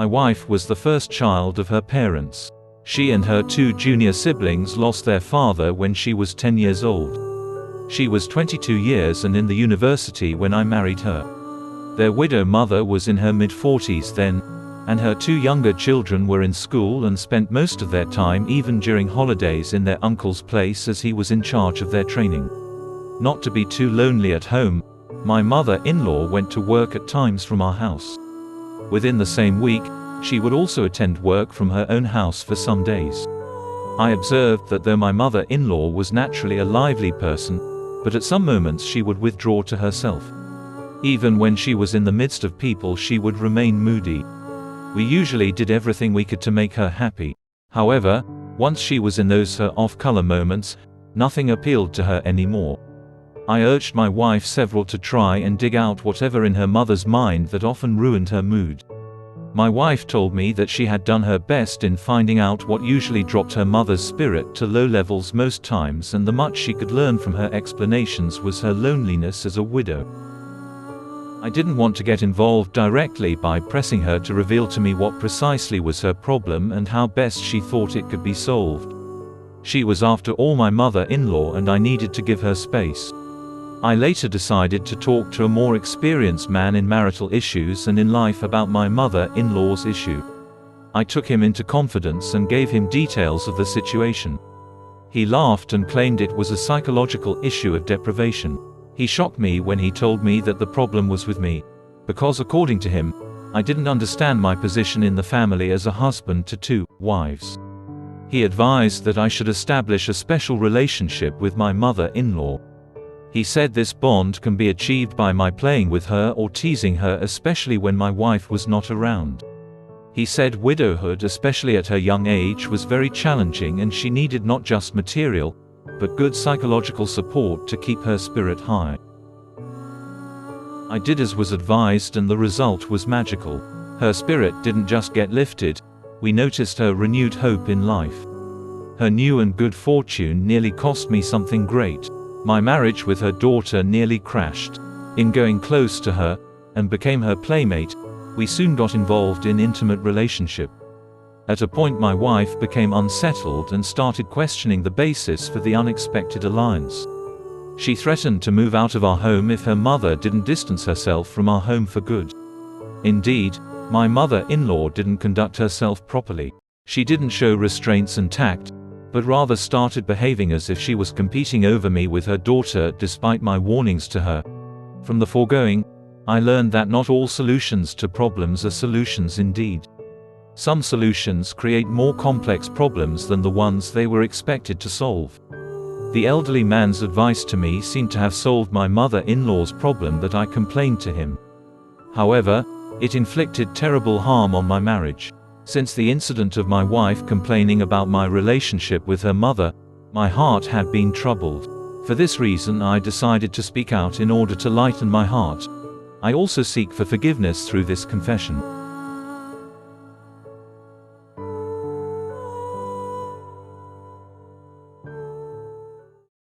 My wife was the first child of her parents. She and her 2 junior siblings lost their father when she was 10 years old. She was 22 years and in the university when I married her. Their widow mother was in her mid-40s then, and her 2 younger children were in school and spent most of their time even during holidays in their uncle's place as he was in charge of their training. Not to be too lonely at home, my mother-in-law went to work at times from our house. Within the same week, she would also attend work from her own house for some days. I observed that though my mother-in-law was naturally a lively person, but at some moments she would withdraw to herself. Even when she was in the midst of people she would remain moody. We usually did everything we could to make her happy. However, once she was in those her off-color moments, nothing appealed to her anymore. I urged my wife several to try and dig out whatever in her mother's mind that often ruined her mood. My wife told me that she had done her best in finding out what usually dropped her mother's spirit to low levels most times, and the much she could learn from her explanations was her loneliness as a widow. I didn't want to get involved directly by pressing her to reveal to me what precisely was her problem and how best she thought it could be solved. She was after all my mother-in-law and I needed to give her space. I later decided to talk to a more experienced man in marital issues and in life about my mother-in-law's issue. I took him into confidence and gave him details of the situation. He laughed and claimed it was a psychological issue of deprivation. He shocked me when he told me that the problem was with me, because according to him, I didn't understand my position in the family as a husband to 2 wives. He advised that I should establish a special relationship with my mother-in-law. He said this bond can be achieved by my playing with her or teasing her, especially when my wife was not around. He said widowhood, especially at her young age, was very challenging and she needed not just material, but good psychological support to keep her spirit high. I did as was advised and the result was magical. Her spirit didn't just get lifted, we noticed her renewed hope in life. Her new and good fortune nearly cost me something great. My marriage with her daughter nearly crashed. In going close to her, and became her playmate, we soon got involved in intimate relationship. At a point my wife became unsettled and started questioning the basis for the unexpected alliance. She threatened to move out of our home if her mother didn't distance herself from our home for good. Indeed, my mother-in-law didn't conduct herself properly. She didn't show restraints and tact, but rather started behaving as if she was competing over me with her daughter despite my warnings to her. From the foregoing, I learned that not all solutions to problems are solutions indeed. Some solutions create more complex problems than the ones they were expected to solve. The elderly man's advice to me seemed to have solved my mother-in-law's problem that I complained to him. However, it inflicted terrible harm on my marriage. Since the incident of my wife complaining about my relationship with her mother, my heart had been troubled. For this reason I decided to speak out in order to lighten my heart. I also seek for forgiveness through this confession.